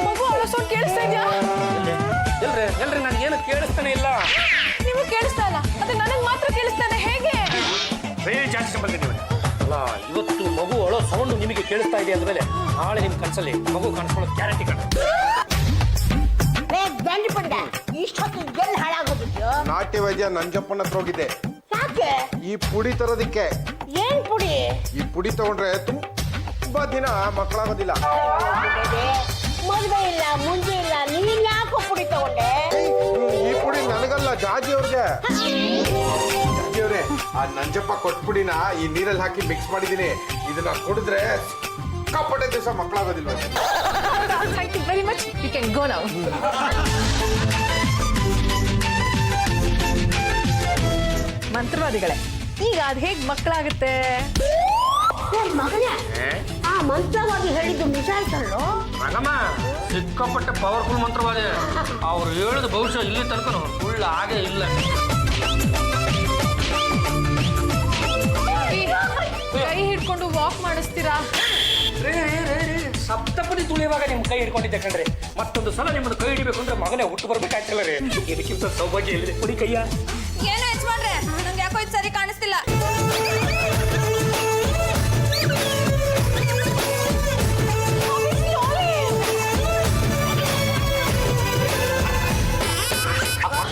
ಮಗು ಅಳೋ ಸೌಂಡ್ ಕೇಳಿಸ್ತಾ ಇದೆಯಾ? ಎಲ್ರಿ ನನಗೇನು ಕೇಳಿಸ್ತಾನೆ ಇಲ್ಲ. ನೀವು ಕೇಳಿಸ್ತಾ ಇಲ್ಲ, ಅದು ನನಗೆ ಮಾತ್ರ ಕೇಳಿಸ್ತಾನೆ. ಹೇಗೆ ಜಾಸ್ತಿ ಬಂದಿದ್ದೀವಿ. ಅಲ್ಲ ಇವತ್ತು ಮಗು ಅಳೋ ಸೌಂಡ್ ನಿಮಗೆ ಕೇಳಿಸ್ತಾ ಇದೆ ಅಂದ್ಮೇಲೆ ನಾಳೆ ನಿಮ್ಮ ಕನಸಲ್ಲಿ ಮಗು ಕಾಣಿಸ್ಕೊಳ್ಳೋ ಗ್ಯಾರಂಟಿ ಕಣ್ಣ. ದಂಡ ಇಷ್ಟೊತ್ತು ಎಲ್ಲಿ ಹಾಳಾಗೋದಿದ್ಯೋ? ನಾಟ್ಯ ವೈದ್ಯ ನಂಜಪ್ಪನ ಹತ್ರ ಹೋಗಿದ್ದೆ. ಯಾಕೆ? ಈ ಪುಡಿ ತರೋದಿಕ್ಕೆ. ಏನ್ ಪುಡಿ? ಈ ಪುಡಿ ತಗೊಂಡ್ರೆ ತುಂಬಾ ದಿನ ಮಕ್ಕಳಾಗೋದಿಲ್ಲ. ಮದುವೆ ಇಲ್ಲ, ಮುಂಜೆ ಇಲ್ಲ, ನೀನ್ ಯಾಕೋ ಪುಡಿ ತಗೊಂಡೆ? ಈ ಪುಡಿ ನನಗಲ್ಲ, ಜಾಜಿ ಅವ್ರಿಗೆ. ಜಾಜಿ ಅವ್ರೆ, ಆ ನಂಜಪ್ಪ ಕೊಟ್ಪುಡಿನ ಈ ನೀರಲ್ಲಿ ಹಾಕಿ ಮಿಕ್ಸ್ ಮಾಡಿದೀನಿ. ಇದನ್ನ ಕುಡಿದ್ರೆ ಸಿಕ್ಕಾಪಟ್ಟೆ ದಿವಸ ಮಕ್ಕಳಾಗೋದಿಲ್ವ? Thank you very much. You can go now. ಮಂತ್ರವಾದಿಗಳೇ, ಈಗ ಅದು ಹೇಗೆ ಮಕ್ಕಳಾಗುತ್ತೆ? ಮಗನೇ, ಆ ಮಂತ್ರವಾಗಿ ಹೇಳಿದ್ದು ನಿಜ ಆಯ್ತಲ್ಲೋ? ರಂಗಮ್ಮ ಸಿಕ್ಕಾಪಟ್ಟೆ ಪವರ್ಫುಲ್ ಮಂತ್ರವಾದ. ಅವ್ರು ಹೇಳಿದ ಬಹುಶಃ ಇಲ್ಲಿ ತನಕ ಸುಳ್ಳು ಹಾಗೆ ಇಲ್ಲ. ಕೈ ಹಿಡ್ಕೊಂಡು ವಾಕ್ ಮಾಡಿಸ್ತೀರಾ? ಸಪ್ತಪದಿ ತುಳಿಯುವಾಗ ನಿಮ್ ಕೈ ಹಿಡ್ಕೊಂಡಿದ್ದೆ ಕಣ್ರಿ. ಮತ್ತೊಂದು ಸಲ ನಿಮ್ಮನ್ನು ಕೈ ಹಿಡಿಬೇಕು ಅಂದ್ರೆ ಮಗನೇ ಹುಟ್ಟು ಬರ್ಬೇಕಾಯ್ತಲ್ಲ ರೀ. ಇದಕ್ಕಿಂತ ಸೌಭಾಗ್ಯ ಎಲ್ಲಿದೆ? ಕುಡಿ ಕೈಯ. ಏನು ಯಜಮಾನ್ರೆ, ನಂಗೆ ಯಾಕೋ ಇದು ಸರಿ ಕಾಣಿಸ್ತಿಲ್ಲ.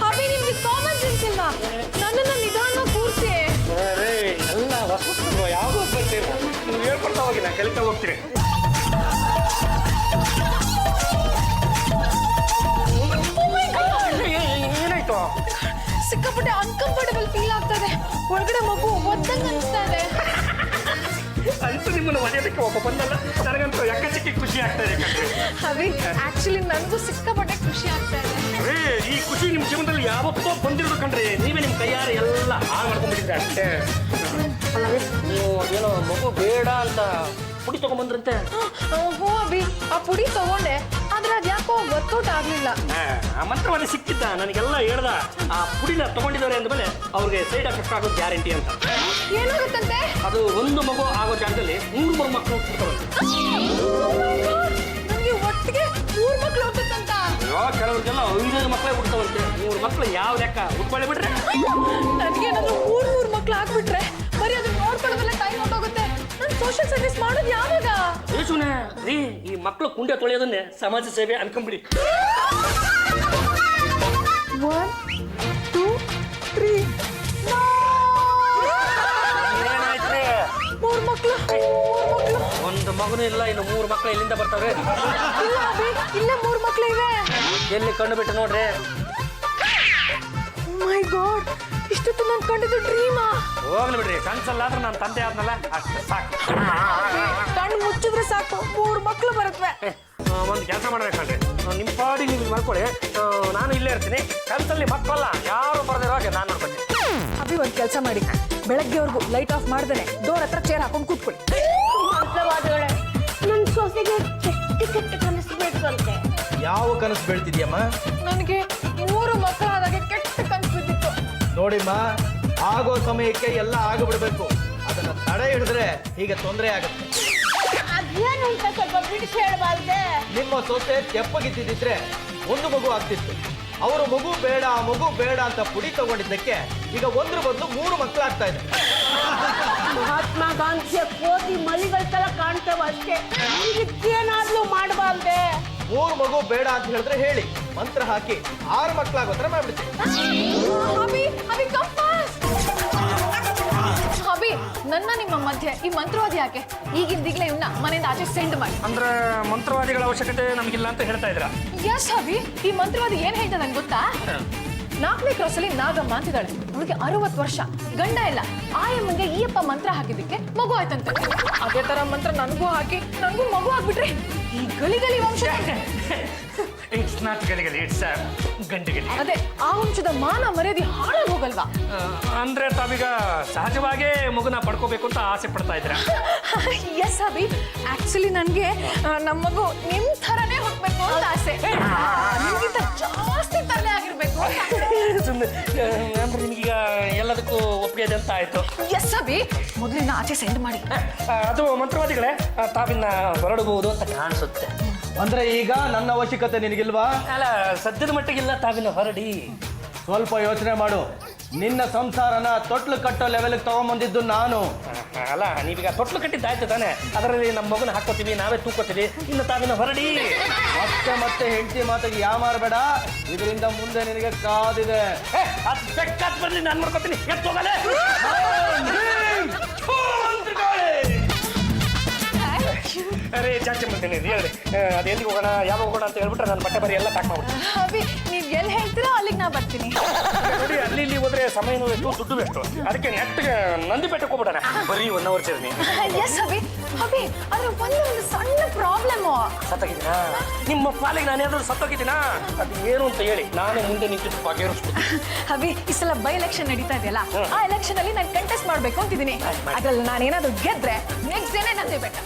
ಅಭಿ ನಿಮ್ಗೆ ಕಾಮನ್ ಸೆನ್ಸ್ ಇಲ್ಲ. ನನ್ನನ್ನು ನಿಧಾನ ಕೂರಿಸಿ. ಎಲ್ಲ ಹೊಸ ಯಾವ್ದು ಬರ್ತೀರ ನೀವು ಹೇಳ್ಕೊಡ್ತಾ ಹೋಗಿ ನಾನು ಕಲಿತಾ ಹೋಗ್ತೀನಿ. ಏನಾಯ್ತು? ಸಿಕ್ಕಾಪಟ್ಟೆ ಅನ್ಕಂಫರ್ಟಬಲ್ ಫೀಲ್ ಆಗ್ತದೆ. ಒಳಗಡೆ ಮಗು ಒದ್ದಂಗೆ ಅನಿಸ್ತಾ ಇದೆ. ಅಂತೂ ನಿಮ್ಮನ್ನು ಒಡೆಯೋದಕ್ಕೆ ಒಬ್ಬ ಬಂದಲ್ಲ, ನನಗಂತೂ ಯಾಕಚಿಕ್ಕಿ ಖುಷಿ ಆಗ್ತಾ ಇದೆ ಕಣ್ರಿ. ಅಭಿ ಆಕ್ಚುಲಿ ನನಗೂ ಸಿಕ್ಕಾಪಟ್ಟೆ ಖುಷಿ ಆಗ್ತಾ ಇದೆ. ಈ ಖುಷಿ ನಿಮ್ಮ ಜೀವನದಲ್ಲಿ ಯಾವತ್ತೋ ಬಂದಿರೋದು ಕಣ್ರಿ. ನೀವೇ ನಿಮ್ಮ ಕೈಯಾರೆ ಎಲ್ಲ ಹಾಳು ಮಾಡ್ಕೊಂಡ್ಬಿಟ್ಟಿದ್ರೆ ಅಷ್ಟೇ. ನೀವು ಏನೋ ಮಗು ಬೇಡ ಅಂತ ಪುಡಿ ತಗೊಂಡ್ಬಂದ್ರಂತೆ. ಹ್ಞೂ ಅಭಿ, ಆ ಪುಡಿ ತಗೊಂಡೆ, ಆದ್ರೆ ಅದು ಯಾಕೋ ವರ್ಕೌಟ್ ಆಗ್ಲಿಲ್ಲ. ಆ ಮಂತ್ರವಾದ ಸಿಕ್ಕಿದ್ದ ನನಗೆಲ್ಲ ಹೇಳ್ದ. ಆ ಪುಡಿನ ತಗೊಂಡಿದ್ದಾರೆ ಅಂದಮೇಲೆ ಅವ್ರಿಗೆ ಸೈಡ್ ಎಫೆಕ್ಟ್ ಆಗೋದು ಗ್ಯಾರಂಟಿ ಅಂತ. ಏನಾಗುತ್ತಂತೆ? ಅದು ಒಂದು ಮಗು ಆಗೋ ಜಾಗದಲ್ಲಿ 3 ಮಕ್ಕಳು ಹುಟ್ಟುತ್ತವಂತೆ. ನನಗೆ ಒಟ್ಟಿಗೆ 3 ಮಕ್ಕಳು ಹುಟ್ಟುತ್ತಂತ. ಕೆಲವ್ರಿಗೆಲ್ಲ 5 ಮಕ್ಕಳೇ ಹುಟ್ಟುತ್ತವಂತೆ. 3 ಮಕ್ಕಳು ಯಾವ ಲೆಕ್ಕ ಹುಟ್ಕೊಳ್ಳಿ ಬಿಡ್ರೆ. ನನಗೇನಾದ್ರೂ 3 ಮಕ್ಕಳು ಆಗ್ಬಿಟ್ರೆ ಬರೀ ಅದನ್ನ ನೋಡ್ಕೊಳ್ಳೋದಲ್ಲ ಟೈಮ್ ಹೊಟ್ಟೋಗುತ್ತೆ. ನಾನು ಸೋಷಿಯಲ್ ಸರ್ವಿಸ್ ಮಾಡೋದು ಯಾವಾಗ? ಯೇಸುನೆ ರೀ, ಈ ಮಕ್ಕಳು ಕುಂಡೆ ತೊಳೆಯೋದನ್ನೇ ಸಮಾಜ ಸೇವೆ ಅನ್ಕೊಂಬಿಡಿ. 1 2 3 ಏನಾಯ್ತ್ರಿ? 3 ಮಕ್ಕಳು. ಒಂದು ಮಗನೂ ಇಲ್ಲ, ಇನ್ನು 3 ಮಕ್ಕಳು ಎಲ್ಲಿಂದ ಬರ್ತಾವ್ರೆ? ಇಲ್ಲ ಅಭಿ, ಇಲ್ಲ 3 ಮಕ್ಕಳು ಇವೆ. ಎಲ್ಲಿ ಕಣ್ಣು ಬಿಟ್ಟು ನೋಡ್ರಿ. ಮೈ ಗಾಡ್, ಇಷ್ಟೊತ್ತು ನಾನು ಕಂಡಿದ್ದು ಡ್ರೀಮಾ? ಹೋಗ್ಲಿ ಬಿಡ್ರಿ, ಕನ್ಸಲ್ಲಾದ್ರೆ ನಾನು ತಂದೆ ಆದ್ನಲ್ಲ ಅಷ್ಟು ಸಾಕು. ಕಣ್ಣು ಮುಚ್ಚಿದ್ರೆ ಸಾಕು 3 ಮಕ್ಕಳು ಬರುತ್ತವೆ. ಒಂದು ಕೆಲಸ ಮಾಡ್ಬೇಕಲ್ರಿ, ನಿಮ್ಮ ಪಾಡಿ ನೀವು ಮಾಡ್ಕೊಳ್ಳಿ, ನಾನು ಇಲ್ಲೇ ಇರ್ತೀನಿ. ಕನ್ಸಲ್ಲಿ ಮಕ್ಕಳಲ್ಲ ಯಾರು ಬರ್ದಿರೋ ಹಾಗೆ ನಾನು ನೋಡ್ಕೊತೀನಿ. ಅಭಿ ಒಂದು ಕೆಲಸ ಮಾಡಿ, ಬೆಳಗ್ಗೆವರೆಗೂ ಲೈಟ್ ಆಫ್ ಮಾಡ್ದೇನೆ ಡೋರ್ ಹತ್ರ ಚೇರ್ ಹಾಕೊಂಡು ಕೂತ್ಕೊಳ್ಳಿ. ಮಂತ್ರವಾದಿಗಳೇ, ನನ್ನ ಸೊಸೆಗೆ ಕೆಟ್ಟ ಕನಸು ಬೇಕಂತೆ. ಯಾವ ಕನಸು ಬೀಳ್ತಿದ್ಯಮ್ಮ? ನನಗೆ 3 ಮಕ್ಕಳಾದಾಗ ಕೆಟ್ಟ ಕನಸು ಬಿದ್ದಿತ್ತು. ನೋಡಿಮ್ಮ, ಆಗೋ ಸಮಯಕ್ಕೆ ಎಲ್ಲ ಆಗಿಬಿಡ್ಬೇಕು. ಅದನ್ನ ತಡೆ ಹಿಡಿದ್ರೆ ಹೀಗೆ ತೊಂದರೆ ಆಗುತ್ತೆ. ಅದೇನು ಅಂತ ಸ್ವಲ್ಪ ಬಿಡಿಸಿ ಹೇಳಬಾರ್ದೆ? ನಿಮ್ಮ ಸೊಸೆ ತೆಪ್ಪಗಿದ್ದಿದ್ರೆ 1 ಮಗು ಆಗ್ತಿತ್ತು. ಅವರು ಮಗು ಬೇಡ ಅಂತ ಪುಡಿ ತಗೊಂಡಿದ್ದಕ್ಕೆ ಈಗ 1 ಬದಲು 3 ಮಕ್ಕಳಾಗ್ತಾ ಇದೆ. ಮಹಾತ್ಮ ಗಾಂಧಿಯ ಕೋತಿ ಮಲಿಗಳ ತರ ಕಾಣ್ತೇವ ಅಷ್ಟೇ. ಇದಕ್ಕೇನಾದ್ರೂ ಮಾಡಬಾರ್ದೆ? 3 ಮಗು ಬೇಡ ಅಂತ ಹೇಳಿದ್ರೆ ಹೇಳಿ, ಮಂತ್ರ ಹಾಕಿ 6 ಮಕ್ಕಳಾಗೋ ಥರ ಮಾಡ್ಬಿಡ್ತೀನಿ. Abhi Abhi come fast. ಅಭಿ ನನ್ನ ನಿಮ್ಮ ಮಧ್ಯೆ ಈ ಮಂತ್ರವಾದಿ ಯಾಕೆ? ಈಗಿಂದೀಗ್ಲೇ ಇವನ್ನ ಮನೆಯಿಂದ ಆಚೆ ಸೆಂಡ್ ಮಾಡಿ. ಅಂದ್ರೆ ಮಂತ್ರವಾದಿಗಳ ಅವಶ್ಯಕತೆ ನಮಗಿಲ್ಲ ಅಂತ ಹೇಳ್ತಾ ಇದ್ರ? ಎಸ್ ಅಭಿ, ಈ ಮಂತ್ರವಾದಿ ಏನ್ ಹೇಳ್ತಾ ನಂಗೆ ಗೊತ್ತಾ? 4ನೇ ಕ್ರಾಸಲ್ಲಿ ನಾಗಮ್ಮ ಅಂತಿದ್ದಾಳೆ. ಅವಳಿಗೆ 60 ವರ್ಷ, ಗಂಡ ಇಲ್ಲ. ಆಯಮ್ಮಂಗೆ ಈಯಪ್ಪ ಮಂತ್ರ ಹಾಕಿದ್ದಕ್ಕೆ ಮಗು ಆಯ್ತಂತೆ. ಅದೇ ತರ ಮಂತ್ರ ನನಗೂ ಹಾಕಿ ನನಗೂ ಮಗು ಆಗ್ಬಿಟ್ರೆ ಈ ಗಲಿಗಲಿ ವಂಶ. ಇಟ್ಸ್ ನಾಟ್ ಗಲಿಗಲಿ, ಇಟ್ಸ್ ಗಂಟೆಗಲಿ. ಅದೇ ಆ ವಂಶದ ಮಾನ ಮರ್ಯಾದೆ ಹಾಳಾಗಿ ಹೋಗಲ್ವಾ? ಅಂದ್ರೆ ತಾವೀಗ ಸಹಜವಾಗೇ ಮಗುನ ಪಡ್ಕೋಬೇಕು ಅಂತ ಆಸೆ ಪಡ್ತಾ ಇದ್ರ? ಎಸ್ ಅಭಿ, ಆಕ್ಚುಲಿ ನನಗೆ ನಮ್ಮ ಮಗು ನಿಮ್ ಥರನೇ ಹುಟ್ಟಬೇಕು ಅಂತ ಆಸೆ. ನಿಮ್ಗಿಂತ ಜಾಸ್ತಿ ತರನೇ ಆಗಿರ್ಬೇಕು ಅಂತ ಆಸೆ. ಅಂದ್ರೆ ನಿಮಗೀಗ ಎಲ್ಲದಕ್ಕೂ ಒಪ್ಪಿಗೆ ಅಂತ ಆಯ್ತು. ಎಸ್ ಅಭಿ, ಮೊದಲಿನ ಆಚೆ ಸೆಂಡ್ ಮಾಡಿ. ಅದು ಮಂತ್ರವಾದಿಗಳೇ, ತಾವಿನ್ನ ಹೊರಡಬಹುದು ಅಂತ ಕಾಣಿಸುತ್ತೆ. ಅಂದ್ರೆ ಈಗ ನನ್ನ ಅವಶ್ಯಕತೆ ನಿನಗಿಲ್ವಾ? ಅಲ್ಲ, ಸದ್ಯದ ಮಟ್ಟಿಗಿಲ್ಲ, ತಾವಿನ್ನ ಹೊರಡಿ. ಸ್ವಲ್ಪ ಯೋಚನೆ ಮಾಡು. ನಿನ್ನ ಸಂಸಾರನ ತೊಟ್ಲು ಕಟ್ಟೋ ಲೆವೆಲ್ಗೆ ತಗೊಂಬಂದಿದ್ದು ನಾನು. ಅಲ್ಲ, ನೀವೀಗ ತೊಟ್ಲು ಕಟ್ಟಿದ್ದಾಯ್ತು ತಾನೆ, ಅದರಲ್ಲಿ ನಮ್ಮ ಮಗುನ ಹಾಕೋತೀವಿ, ನಾವೇ ತೂಕೋತೀವಿ. ಇನ್ನು ತಾವಿನ್ನ ಹೊರಡಿ. ಮತ್ತೆ ಹೆಂಡತಿ ಮಾತಿಗೆ ಯಾಮಾರಬೇಡ, ಇದರಿಂದ ಮುಂದೆ ನಿನಗೆ ಕಾದಿದೆ. ಅದು ಬೆಕ್ಕಾತ್ ಬರ್ಲಿ, ನಾನು ಮಾಡ್ಕೋತೀನಿ. ಎತ್ತೋಗಲೇ. ಅರೆ ಜಾಸ್ತಿ ಮಾಡ್ತೀನಿ ಹೇಳ್ರಿ, ಅದು ಎಲ್ಲಿಗೆ ಹೋಗೋಣ, ಯಾವಾಗ ಹೋಗೋಣ ಅಂತ ಹೇಳ್ಬಿಟ್ರೆ ನಾನು ಬಟ್ಟೆ ಬರಿ ಎಲ್ಲ ಪ್ಯಾಕ್ ಮಾಡ್ಬಿಡ್ತೀನಿ. ಅಭಿ, ನೀವ್ ಎಲ್ಲಿ ಹೇಳ್ತೀರೋ ಅಲ್ಲಿಗೆ ನಾ ಬರ್ತೀನಿ. ನೋಡಿ, ಅಲ್ಲಿ ಇಲ್ಲಿ ಹೋದ್ರೆ ಸಮಯನೂ ಎಷ್ಟು, ದುಡ್ಡು ಎಷ್ಟು. ಅದಕ್ಕೆ ನೆಟ್ಟಿಗೆ ನಂದಿ ಬೆಟ್ಟಕ್ಕೆ ಹೋಗ್ಬಿಡೋಣ. ಬರೀ 1 hour journey. Yes Abhi, Abhi, ಆದ್ರೆ ಒಂದು ಸಣ್ಣ ಪ್ರಾಬ್ಲಮ್. ಸತ್ತೋಗಿದ್ದೀನಾ? ನಿಮ್ಮ ಪಾಲಿಗೆ ನಾನು ಏನಾದ್ರು ಸತ್ತೋಗಿದ್ದೀನಾ? ಅದು ಏನು ಅಂತ ಹೇಳಿ ನಾನು ಮುಂದೆ ನಿಂತಿದ್ದು ಬಗೆಹರಿಸ್ತೀನಿ. ಅಭಿ, ಈ ಸಲ ಬೈ ಎಲೆಕ್ಷನ್ ನಡೀತಾ ಇದೆಯಲ್ಲ, ಆ ಎಲೆಕ್ಷನ್ ಅಲ್ಲಿ ನಾನು ಕಂಟೆಸ್ಟ್ ಮಾಡ್ಬೇಕು ಅಂತಿದ್ದೀನಿ. ಅದ್ರಲ್ಲಿ ನಾನೇನಾದ್ರು ಗೆದ್ರೆ ನೆಕ್ಸ್ಟ್ ಡೇನೆ ನಂದಿ ಬೆಟ್ಟ.